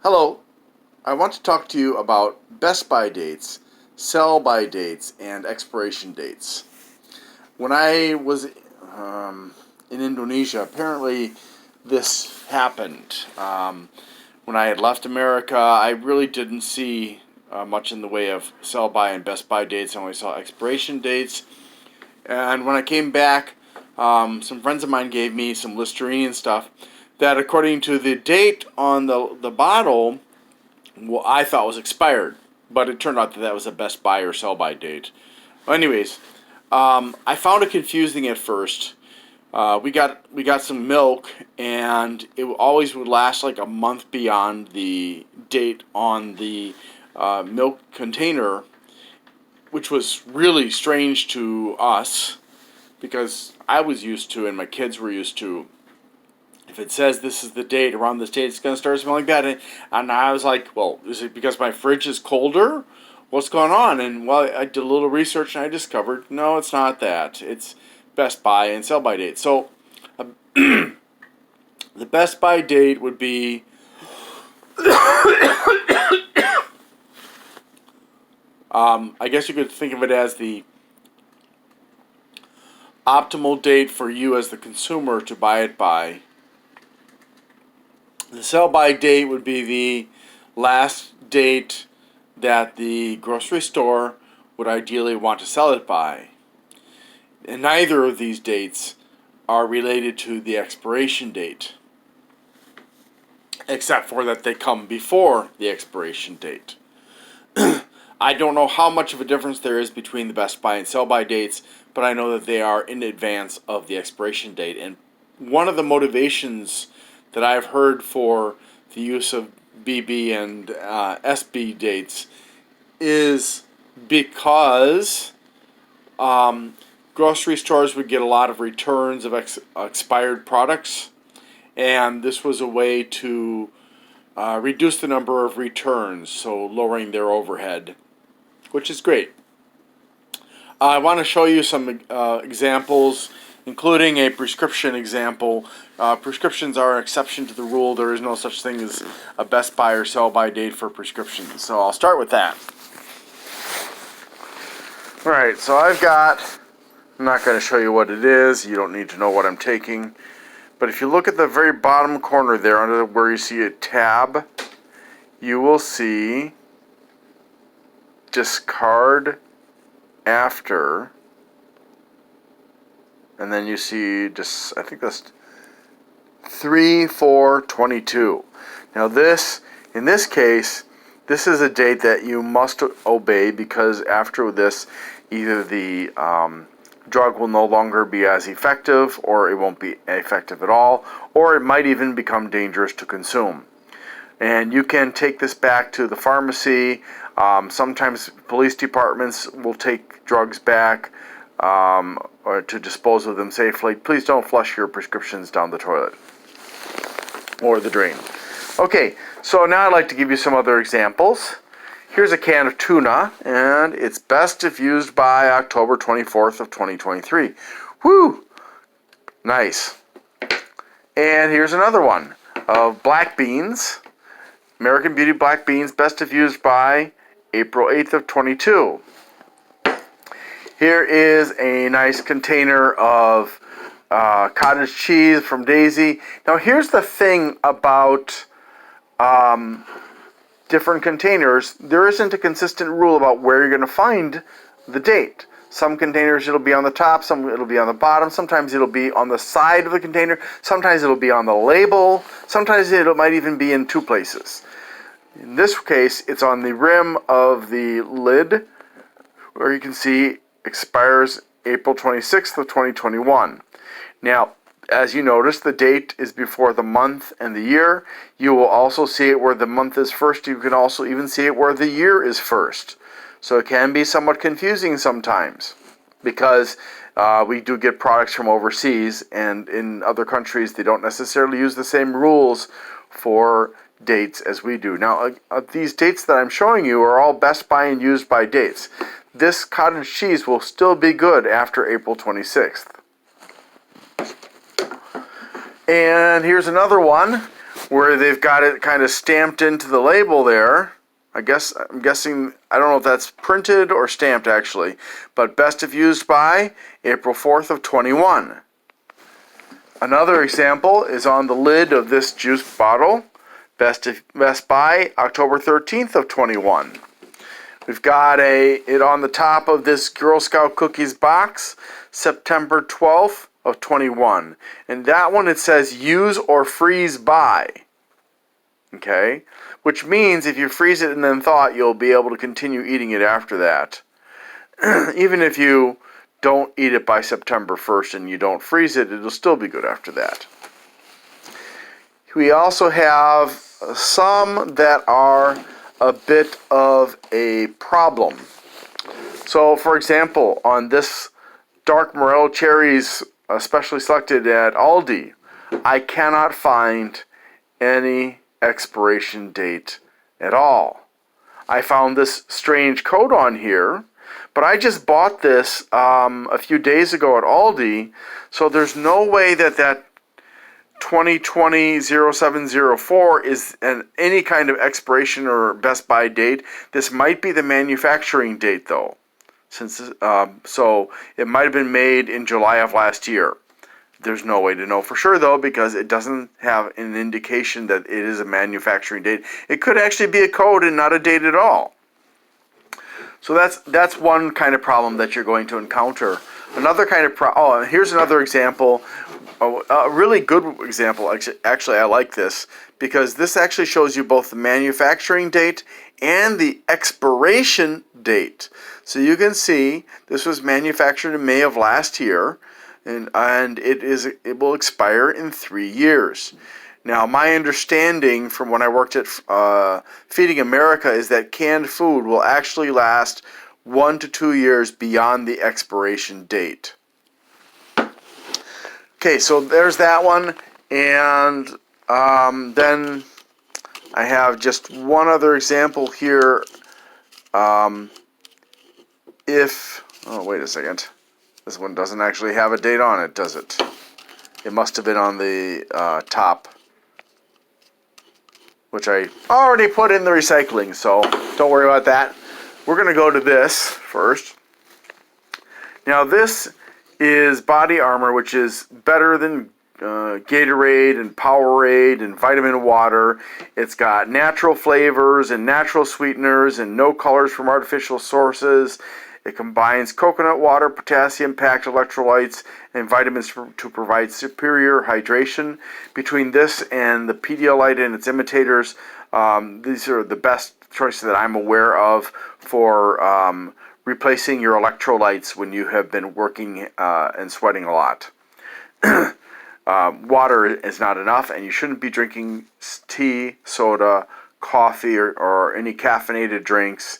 Hello, I want to talk to you about best by dates, sell by dates, and expiration dates. When I was in Indonesia, apparently this happened. When I had left America, I really didn't see much in the way of sell by and best by dates. I only saw expiration dates. And when I came back, some friends of mine gave me some Listerine stuff that, according to the date on the bottle, well, I thought was expired, but it turned out that that was a best buy or sell by date. Well, anyways, I found it confusing at first. We got some milk, and it always would last like a month beyond the date on the milk container, which was really strange to us because I was used to, and my kids were used to, if it says this is the date, around this date, it's going to start smelling bad. And I was like, well, is it because my fridge is colder? What's going on? And well, I did a little research and I discovered, no, it's not that. It's best buy and sell by date. So the best buy date would be I guess you could think of it as the optimal date for you as the consumer to buy it by. The sell by date would be the last date that the grocery store would ideally want to sell it by. And neither of these dates are related to the expiration date, except for that they come before the expiration date. I don't know how much of a difference there is between the best buy and sell by dates, but I know that they are in advance of the expiration date. And one of the motivations that I've heard for the use of BB and SB dates is because grocery stores would get a lot of returns of expired products, and this was a way to reduce the number of returns, so lowering their overhead, which is great. I want to show you some examples, including a prescription example. Prescriptions are an exception to the rule. There is no such thing as a best buy or sell by date for prescriptions. So I'll start with that. Alright, so I'm not going to show you what it is. You don't need to know what I'm taking. But if you look at the very bottom corner there, under where you see a tab, you will see discard after, and then you see just, I think that's 3/4/22. Now in this case, this is a date that you must obey, because after this, either the drug will no longer be as effective, or it won't be effective at all, or it might even become dangerous to consume. And you can take this back to the pharmacy. Sometimes police departments will take drugs back or to dispose of them safely. Please don't flush your prescriptions down the toilet or the drain. Okay, so now I'd like to give you some other examples. Here's a can of tuna, and it's best if used by October 24th of 2023. Woo! Nice. And here's another one of black beans. American Beauty black beans, best if used by April 8th of 22. Here is a nice container of cottage cheese from Daisy. Now here's the thing about different containers. There isn't a consistent rule about where you're going to find the date. Some containers it'll be on the top, some it'll be on the bottom, sometimes it'll be on the side of the container, sometimes it'll be on the label, sometimes it might even be in two places. In this case, it's on the rim of the lid, where you can see expires April 26th of 2021. Now, as you notice, the date is before the month and the year. You will also see it where the month is first. You can also even see it where the year is first. So it can be somewhat confusing sometimes, because we do get products from overseas, and in other countries they don't necessarily use the same rules for dates as we do. Now, these dates that I'm showing you are all best buy and used by dates. This cottage cheese will still be good after April 26th. And here's another one where they've got it kind of stamped into the label there. I'm guessing, I don't know if that's printed or stamped actually, but best if used by April 4th of 21. Another example is on the lid of this juice bottle, best by October 13th of 21. We've got it on the top of this Girl Scout cookies box, September 12th of 21. And that one, it says use or freeze by. Okay? Which means if you freeze it and then thaw it, you'll be able to continue eating it after that. Even if you don't eat it by September 1st and you don't freeze it, it'll still be good after that. We also have some that are a bit of a problem. So, for example, on this dark morel cherries, especially selected at Aldi, I cannot find any expiration date at all. I found this strange code on here, but I just bought this a few days ago at Aldi, so there's no way that 2020-0704 is any kind of expiration or best by date. This might be the manufacturing date though, so it might have been made in July of last year. There's no way to know for sure though, because it doesn't have an indication that it is a manufacturing date. It could actually be a code and not a date at all. So that's one kind of problem that you're going to encounter. Another kind of here's another example, a really good example. Actually, I like this because this actually shows you both the manufacturing date and the expiration date. So you can see this was manufactured in May of last year, and it will expire in 3 years. Now, my understanding from when I worked at Feeding America is that canned food will actually last 1 to 2 years beyond the expiration date. Okay, so there's that one, and then I have just one other example here. Wait a second. This one doesn't actually have a date on it, does it? It must have been on the top, which I already put in the recycling, so don't worry about that. We're going to go to this first. Now this is Body Armor, which is better than Gatorade and Powerade and vitamin water. It's got natural flavors and natural sweeteners and no colors from artificial sources. It combines coconut water, potassium-packed electrolytes, and vitamins to provide superior hydration. Between this and the Pedialyte and its imitators, these are the best choices that I'm aware of for replacing your electrolytes when you have been working and sweating a lot. Water is not enough, and you shouldn't be drinking tea, soda, coffee, or any caffeinated drinks.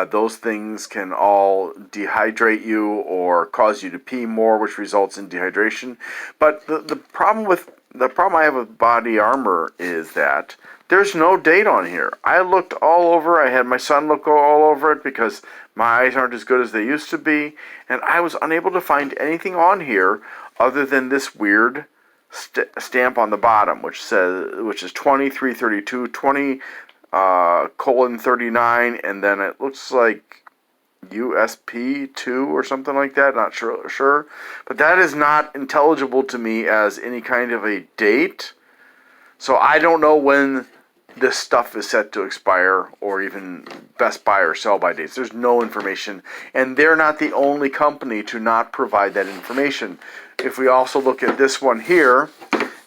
Those things can all dehydrate you or cause you to pee more, which results in dehydration. But the problem I have with Body Armor is that there's no date on here. I looked all over. I had my son look all over it because my eyes aren't as good as they used to be, and I was unable to find anything on here other than this weird stamp on the bottom, which is 2332 :39, and then it looks like USP2 or something like that. Not sure, but that is not intelligible to me as any kind of a date. So I don't know when this stuff is set to expire, or even best by or sell by dates. There's no information, and they're not the only company to not provide that information. If we also look at this one here,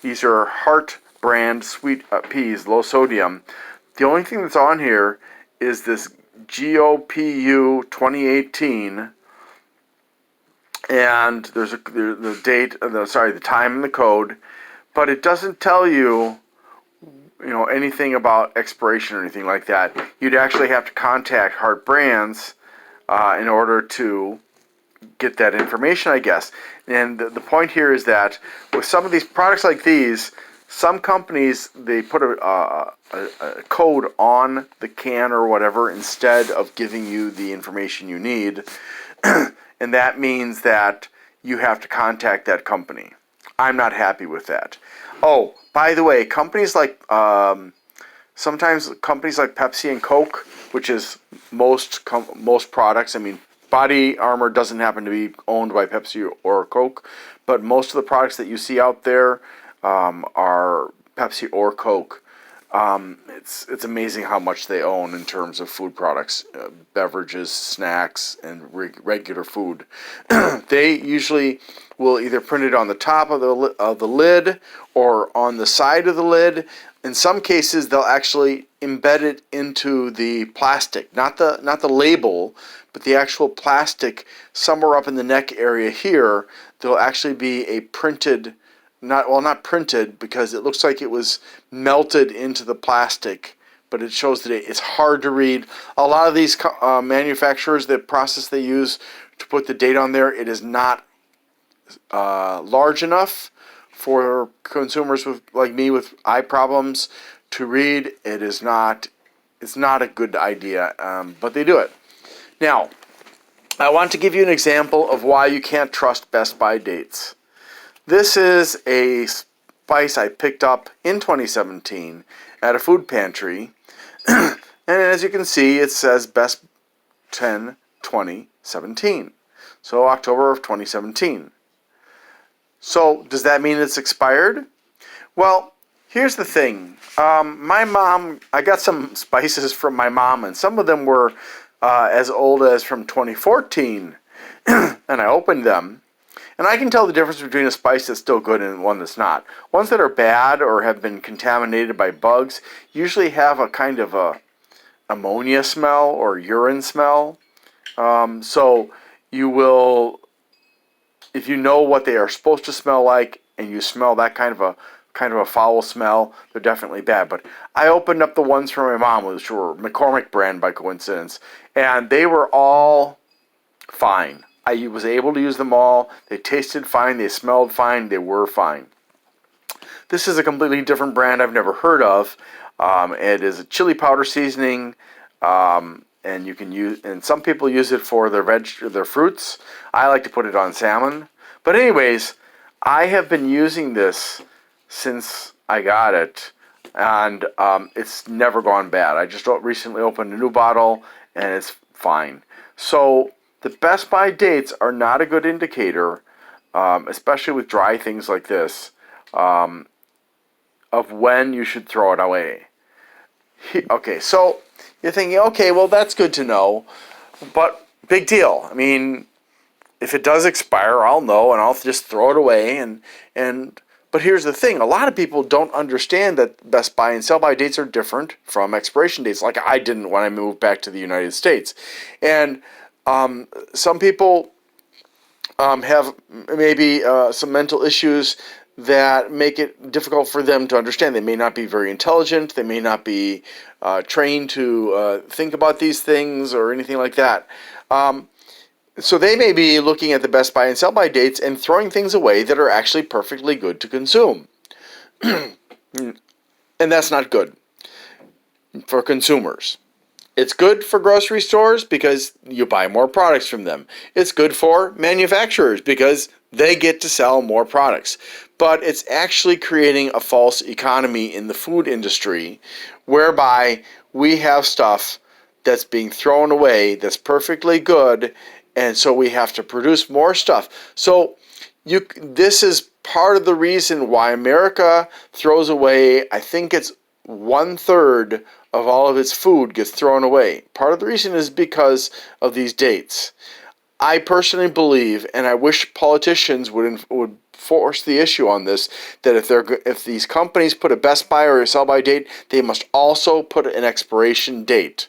these are Heart brand sweet peas, low sodium. The only thing that's on here is this GOPU 2018, and there's the date, the time and the code, but it doesn't tell you, anything about expiration or anything like that. You'd actually have to contact Heart Brands in order to get that information, I guess. And the point here is that with some of these products like these, some companies, they put a code on the can or whatever instead of giving you the information you need. And that means that you have to contact that company. I'm not happy with that. Oh, by the way, companies like sometimes companies like Pepsi and Coke, which is most products. I mean, Body Armor doesn't happen to be owned by Pepsi or Coke, but most of the products that you see out there are Pepsi or Coke. It's amazing how much they own in terms of food products, beverages, snacks, and regular food. They usually will either print it on the top of the lid or on the side of the lid. In some cases, they'll actually embed it into the plastic, not the label, but the actual plastic somewhere up in the neck area here. There'll actually be a printed, not printed because it looks like it was melted into the plastic, but it shows that it's hard to read. A lot of these manufacturers, the process they use to put the date on there, it is not large enough for consumers like me with eye problems to read. It's not a good idea, but they do it. Now, I want to give you an example of why you can't trust Best By dates. This is a spice I picked up in 2017 at a food pantry, and as you can see, it says Best 10/2017, so October of 2017. So does that mean it's expired? Well, here's the thing. My mom, I got some spices from my mom, and some of them were as old as from 2014, and I opened them. And I can tell the difference between a spice that's still good and one that's not. Ones that are bad or have been contaminated by bugs usually have a kind of a ammonia smell or urine smell. So you will, if you know what they are supposed to smell like, and you smell that kind of a foul smell, they're definitely bad. But I opened up the ones from my mom, which were McCormick brand by coincidence, and they were all fine. I was able to use them all. They tasted fine. They smelled fine. They were fine. This is a completely different brand I've never heard of. It is a chili powder seasoning, and you can use. And some people use it for their fruits. I like to put it on salmon. But anyways, I have been using this since I got it, and it's never gone bad. I just recently opened a new bottle, and it's fine. So the Best By dates are not a good indicator, especially with dry things like this, of when you should throw it away. Okay, so you're thinking, okay, well, that's good to know, but big deal. I mean, if it does expire, I'll know, and I'll just throw it away. But here's the thing. A lot of people don't understand that Best By and sell-by dates are different from expiration dates, like I didn't when I moved back to the United States. And some people have maybe some mental issues that make it difficult for them to understand. They may not be very intelligent. They may not be trained to think about these things or anything like that. So they may be looking at the Best By and sell-by dates and throwing things away that are actually perfectly good to consume. And that's not good for consumers. It's good for grocery stores because you buy more products from them. It's good for manufacturers because they get to sell more products. But it's actually creating a false economy in the food industry whereby we have stuff that's being thrown away that's perfectly good, and so we have to produce more stuff. So this is part of the reason why America throws away, I think it's 1/3 of all of its food gets thrown away. Part of the reason is because of these dates. I personally believe, and I wish politicians would force the issue on this, that if these companies put a Best By or a sell-by date, they must also put an expiration date.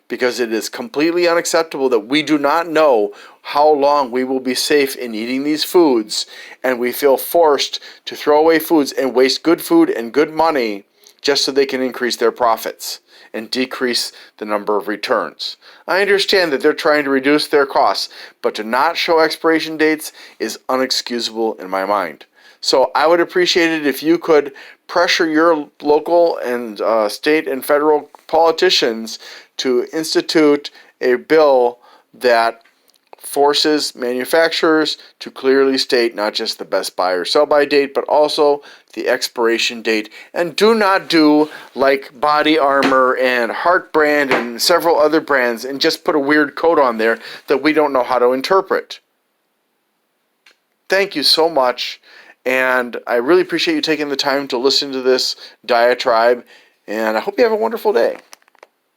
Because it is completely unacceptable that we do not know how long we will be safe in eating these foods, and we feel forced to throw away foods and waste good food and good money just so they can increase their profits and decrease the number of returns. I understand that they're trying to reduce their costs, but to not show expiration dates is unexcusable in my mind. So I would appreciate it if you could pressure your local and state and federal politicians to institute a bill that forces manufacturers to clearly state not just the best buy or sell by date, but also the expiration date. And do not do like Body Armor and Heart Brand and several other brands and just put a weird code on there that we don't know how to interpret. Thank you so much, and I really appreciate you taking the time to listen to this diatribe, and I hope you have a wonderful day.